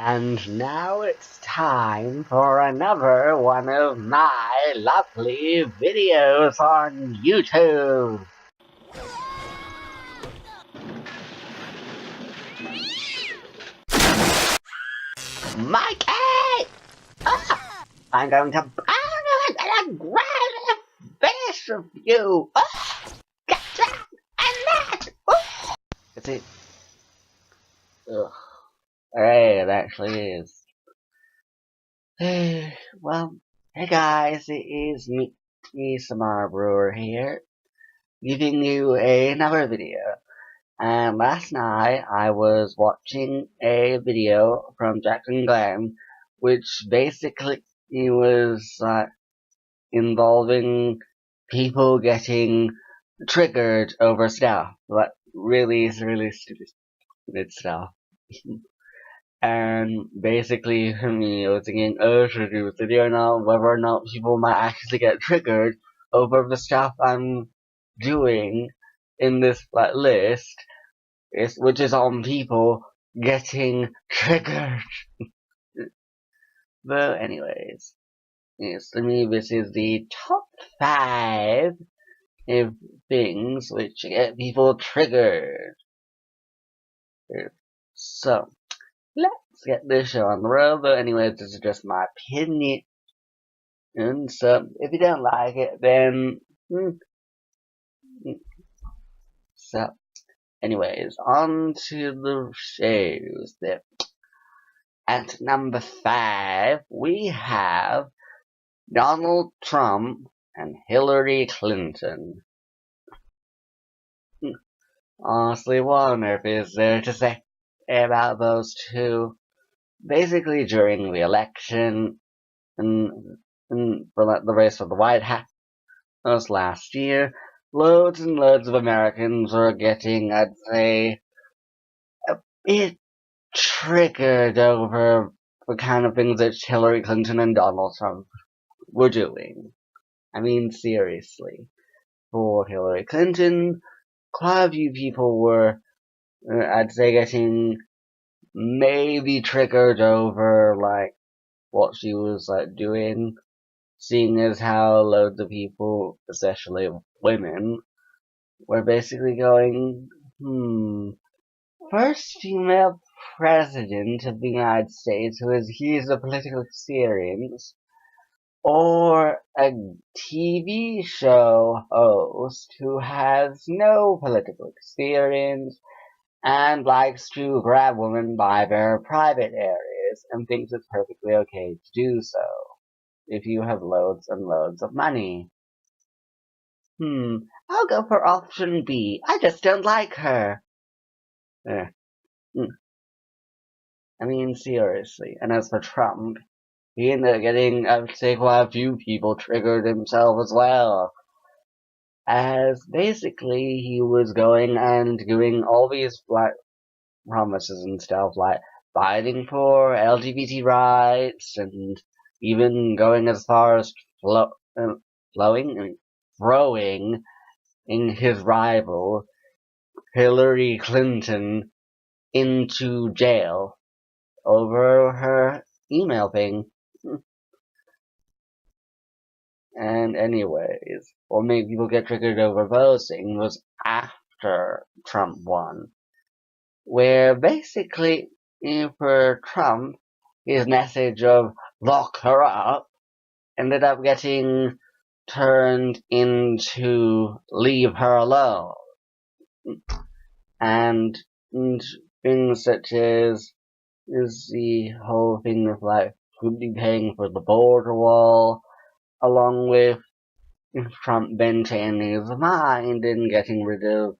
And now it's time for another one of my lovely videos on YouTube. My cat! I'm going to grab a fish of you! Get that and that! It's it. Ugh. Alright, it actually is. Well, hey guys, it is me, Samar Brewer here, giving you another video. And last night I was watching a video from Jaclyn Glenn, which basically was involving people getting triggered over stuff, like really stupid stuff. And basically, for me, I was thinking, should I do a video now, whether or not people might actually get triggered over the stuff I'm doing in this list, which is on people getting triggered. But anyways, yes, to me this is the top 5 of things which get people triggered. So, let's get this show on the road, but anyways, this is just my opinion. And so, if you don't like it, then, so, anyways, on to the shows. At number 5, we have Donald Trump and Hillary Clinton. Honestly, what on earth is there to say about those two? Basically, during the election and for the race for the White House last year, loads and loads of Americans were getting, I'd say, a bit triggered over the kind of things that Hillary Clinton and Donald Trump were doing. I mean, seriously. For Hillary Clinton, quite a few people were, I'd say, getting maybe triggered over, what she was, doing, seeing as how loads of people, especially women, were basically going, first female president of the United States who has years of political experience, or a TV show host who has no political experience and likes to grab women by their private areas and thinks it's perfectly okay to do so if you have loads and loads of money. I'll go for option B. I just don't like her. I mean, seriously. And as for Trump, he ended up getting, I would say, quite a few people triggered himself as well. As basically he was going and doing all these promises and stuff, like fighting for LGBT rights, and even going as far as throwing in his rival, Hillary Clinton, into jail over her email thing. And anyways, what made people get triggered over those things was after Trump won, where basically, for Trump, his message of lock her up ended up getting turned into leave her alone. And things such as the whole thing of who'd be paying for the border wall, along with Trump then changing his mind and getting rid of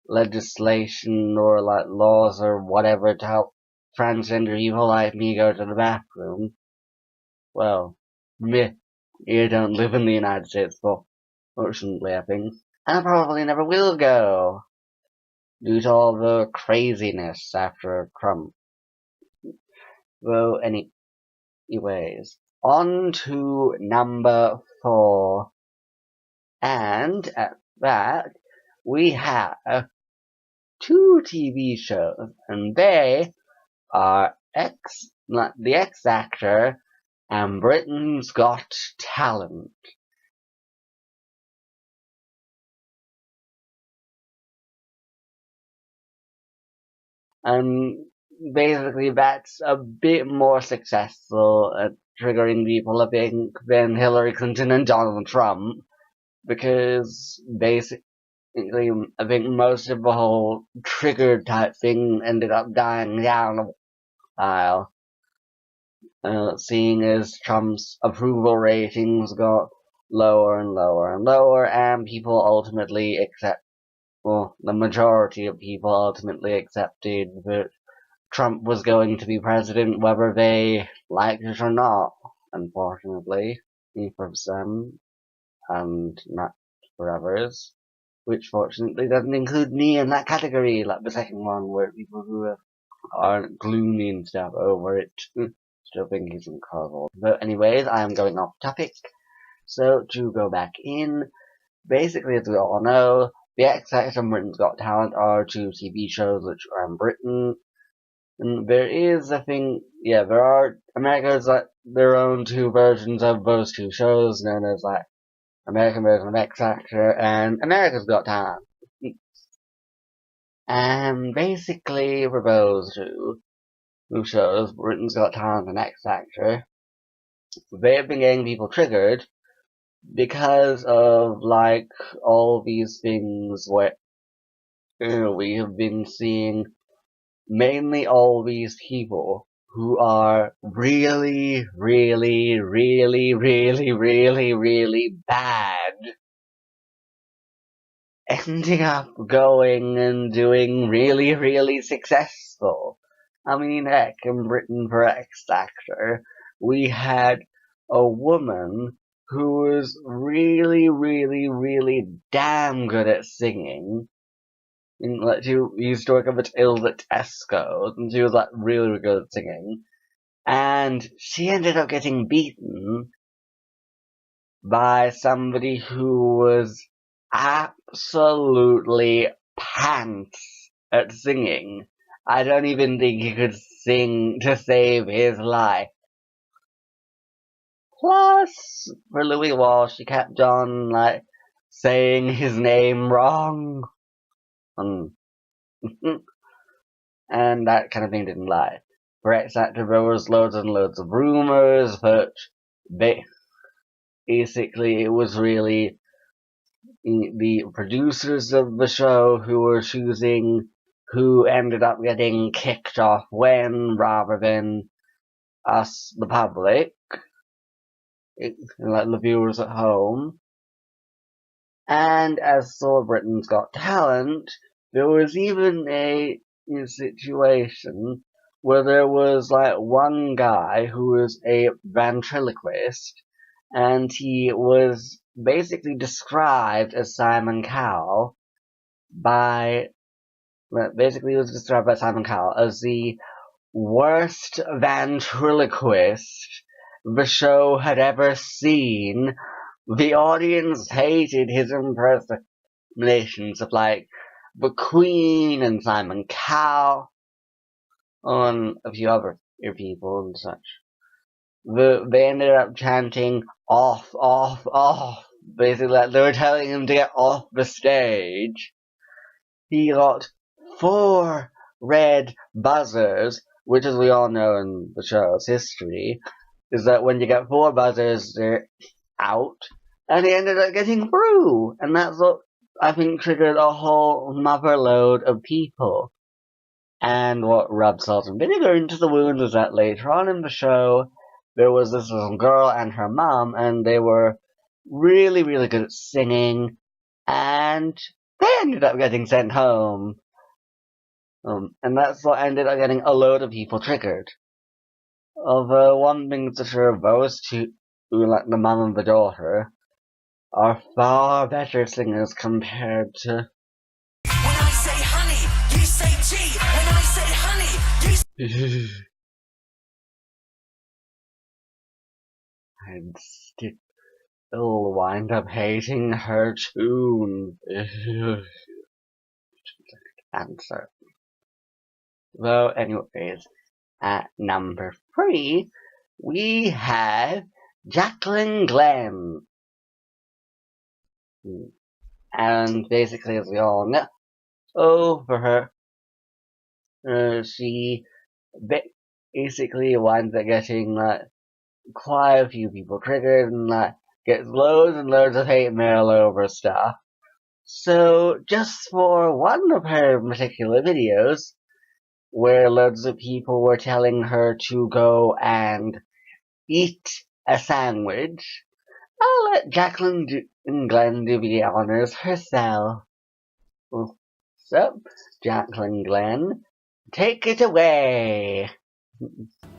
legislation or laws or whatever to help transgender people like me go to the bathroom. Well, you don't live in the United States, fortunately, I think, and I probably never will go, due to all the craziness after Trump. Well, anyways, on to number 4, and at that, we have 2 TV shows, and they are the X Factor and Britain's Got Talent. And basically that's a bit more successful at triggering people, I think, than Hillary Clinton and Donald Trump, because basically I think most of the whole triggered type thing ended up dying down a while, seeing as Trump's approval ratings got lower and lower and lower, and people ultimately the majority of people ultimately accepted that Trump was going to be president whether they liked it or not, unfortunately, for some, and not for others, which fortunately doesn't include me in that category, like the second one, where people who aren't gloomy and stuff over it still think he's incredible. But anyways, I'm going off topic, so to go back in, basically as we all know, The X Factor and Britain's Got Talent are two TV shows which are in Britain. And there is a thing, there are, America's like their own two versions of those two shows, known as like American version of X Factor and America's Got Talent. And basically for those two shows, Britain's Got Talent and X Factor, they have been getting people triggered because of like all these things where we have been seeing mainly all these people who are really, really, really, really, really, really bad, ending up going and doing really, really successful. I mean, heck, in Britain for X Factor, we had a woman who was really, really, really damn good at singing. Like, she used to work up at Ills at Tesco, and she was like really, really good at singing. And she ended up getting beaten by somebody who was absolutely pants at singing. I don't even think he could sing to save his life. Plus, for Louis Walsh, she kept on, like, saying his name wrong. And that kind of thing didn't lie. For X Factor, there was loads and loads of rumors, but basically it was really the producers of the show who were choosing who ended up getting kicked off when, rather than us, the public, like the viewers at home. And as for Britain's Got Talent, there was even a situation where there was like one guy who was a ventriloquist, and he was basically described as Simon Cowell as the worst ventriloquist the show had ever seen. The audience hated his impersonations of like the Queen and Simon Cowell and a few other people and such. They ended up chanting off, off, off. Basically, like they were telling him to get off the stage. He got 4 red buzzers, which, as we all know in the show's history, is that when you get 4 buzzers, they're out. And he ended up getting through. And that's what I think triggered a whole mother load of people. And what rubbed salt and vinegar into the wound was that later on in the show, there was this little girl and her mom, and they were really, really good at singing, and they ended up getting sent home. And that's what ended up getting a load of people triggered. Although one thing's for sure, those two, like the mom and the daughter, are far better singers compared to... When I say honey, you say G. When I say honey, you I'd still wind up hating her tune. Answer. Well, anyways, At number 3, we have Jaclyn Glenn. And basically, as we all know, for her, she basically winds up getting quite a few people triggered and gets loads and loads of hate mail over stuff. So just for one of her particular videos, where loads of people were telling her to go and eat a sandwich, I'll let Jaclyn Glenn do the honors herself. So, Jaclyn Glenn, take it away.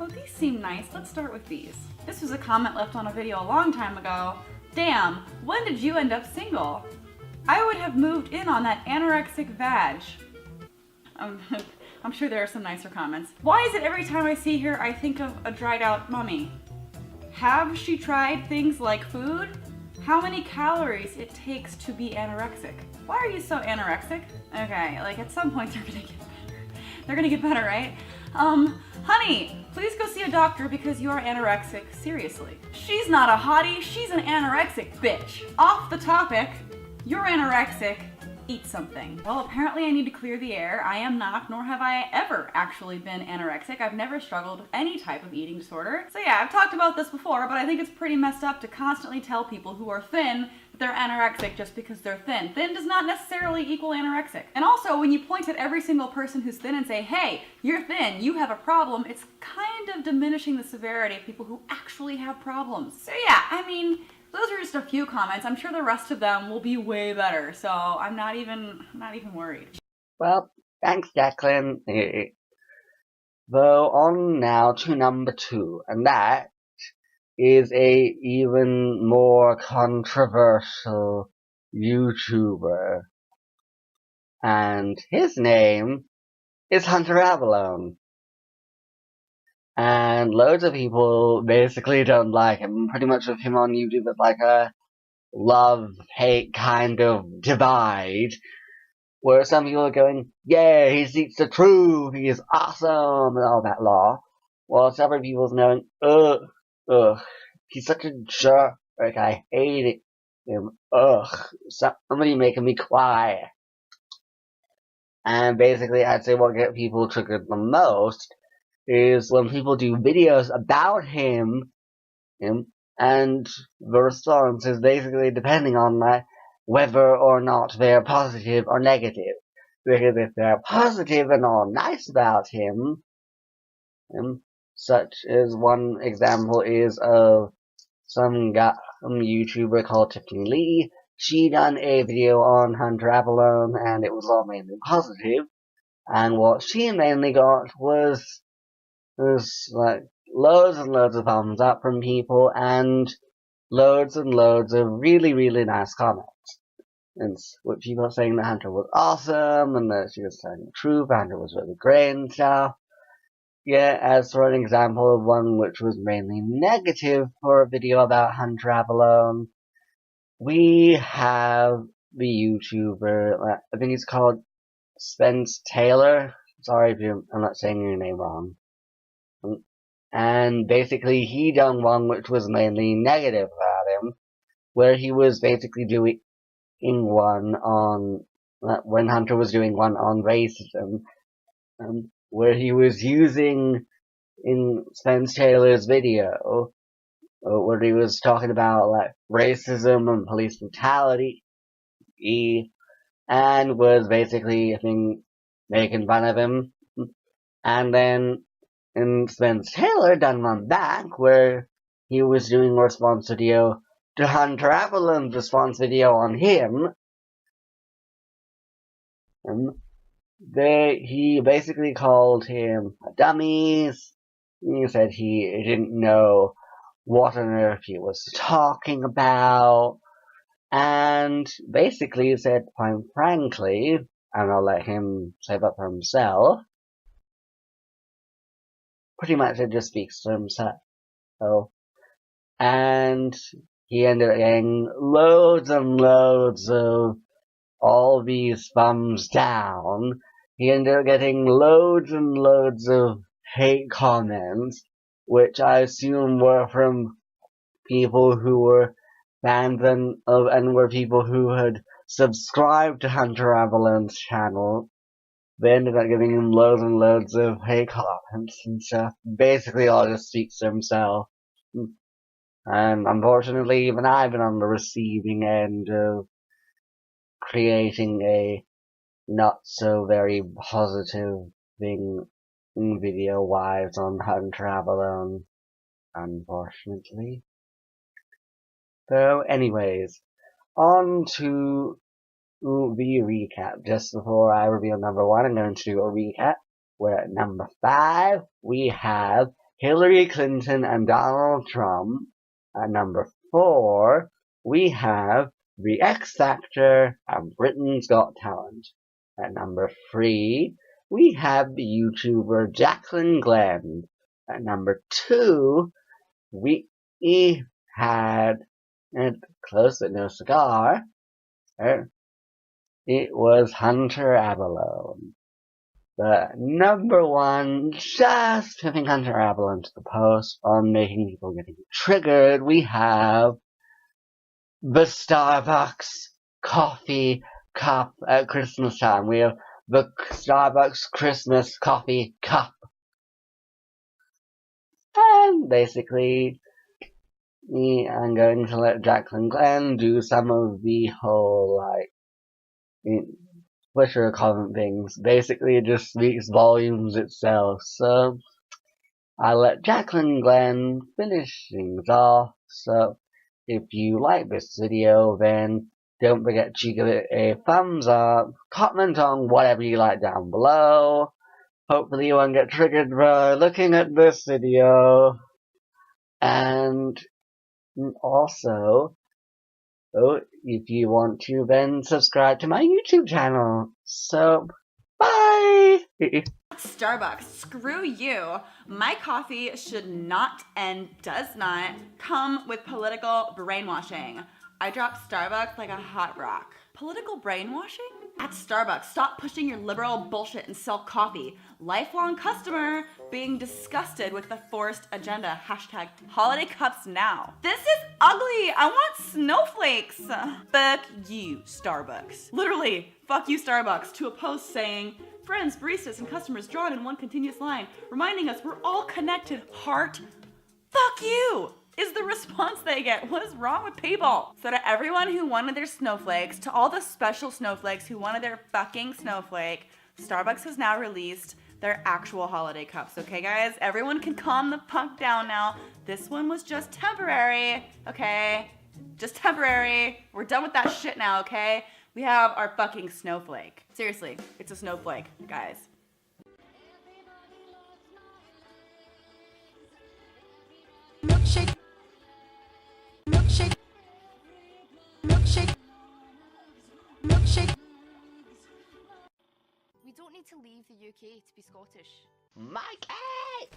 Oh, these seem nice. Let's start with these. This was a comment left on a video a long time ago. Damn, when did you end up single? I would have moved in on that anorexic vag. I'm sure there are some nicer comments. Why is it every time I see her, I think of a dried out mummy? Have she tried things like food? How many calories it takes to be anorexic? Why are you so anorexic? Okay, like at some point they're gonna get better. They're gonna get better, right? Honey, please go see a doctor because you are anorexic. Seriously. She's not a hottie, she's an anorexic bitch. Off the topic, you're anorexic. Eat something. Well, apparently I need to clear the air. I am not, nor have I ever actually been anorexic. I've never struggled with any type of eating disorder. So yeah, I've talked about this before, but I think it's pretty messed up to constantly tell people who are thin that they're anorexic just because they're thin. Thin does not necessarily equal anorexic. And also, when you point at every single person who's thin and say, hey, you're thin, you have a problem, it's kind of diminishing the severity of people who actually have problems. So yeah, I mean, those are just a few comments. I'm sure the rest of them will be way better, so I'm not even worried. Well, thanks, Jaclyn. Though on now to number 2, and that is a even more controversial YouTuber. And his name is Hunter Avallone. And loads of people basically don't like him. Pretty much with him on YouTube, it's like a love-hate kind of divide, where some people are going, yeah, he seeks the truth, he is awesome, and all that law, while several people's knowing, he's such a jerk, like, I hate him, somebody making me cry. And basically, I'd say what gets people triggered the most is when people do videos about him, and the response is basically depending on whether or not they're positive or negative. Because if they're positive and all nice about him, such as one example is of some YouTuber called Tiffany Lee. She done a video on Hunter Avallone, and it was all mainly positive. And what she mainly got was like loads and loads of thumbs up from people, and loads and loads of really, really nice comments. And with people saying that Hunter was awesome, and that she was telling the truth, Hunter was really great and stuff. Yeah, as for an example of one which was mainly negative for a video about Hunter Avallone, we have the YouTuber, I think he's called Spence Taylor. Sorry if I'm not saying your name wrong. And basically he done one which was mainly negative about him, where he was basically doing one on, when Hunter was doing one on racism, where he was using, in Spence Taylor's video, where he was talking about racism and police brutality, and was basically, I think, making fun of him. And then in Spence Taylor done one back where he was doing a response video to Hunter Avallone's response video on him. He basically called him a dummy. He said he didn't know what on earth he was talking about, and basically said, quite frankly, and I'll let him say that for himself, pretty much it just speaks for himself. And he ended up getting loads and loads of all these thumbs down. He ended up getting loads and loads of hate comments, which I assume were from people who were fans and were people who had subscribed to Hunter Avallone's channel. They ended up giving him loads and loads of hate comments and stuff. Basically, all just speaks for himself. And unfortunately, even I've been on the receiving end of creating a not so very positive thing video-wise on Hunter Avallone, unfortunately. So, anyways, on to the recap. Just before I reveal number 1, I'm going to do a recap, where at number 5, we have Hillary Clinton and Donald Trump. At number 4, we have The X Factor and Britain's Got Talent. At number 3, we have the YouTuber Jaclyn Glenn. At number 2, we had, close but no cigar, it was Hunter Avallone. But number 1, just putting Hunter Avallone to the post on making people getting triggered, we have the Starbucks coffee cup at Christmas time. We have the Starbucks Christmas coffee cup. And basically, I'm going to let Jaclyn Glenn do some of the whole, Twitter comment things. Basically, it just speaks volumes itself. So, I'll let Jaclyn Glenn finish things off. So, if you like this video, then don't forget to give it a thumbs up, comment on whatever you like down below. Hopefully you won't get triggered by looking at this video. And also, if you want to, then subscribe to my YouTube channel. So, bye! Starbucks, screw you. My coffee should not and does not come with political brainwashing. I drop Starbucks like a hot rock. Political brainwashing? At Starbucks, stop pushing your liberal bullshit and sell coffee. Lifelong customer being disgusted with the forced agenda. Hashtag holiday cups now. This is ugly. I want snowflakes. Fuck you, Starbucks. Literally, fuck you, Starbucks, to a post saying, friends, baristas, and customers drawn in one continuous line, reminding us we're all connected. Heart, fuck you, is the response they get. What is wrong with people? So to everyone who wanted their snowflakes, to all the special snowflakes who wanted their fucking snowflake, Starbucks has now released their actual holiday cups, okay guys? Everyone can calm the fuck down now. This one was just temporary, okay? Just temporary. We're done with that shit now, okay? We have our fucking snowflake. Seriously, it's a snowflake, guys. Milkshake. Milkshake. Milkshake. Milkshake. We don't need to leave the UK to be Scottish. My cat!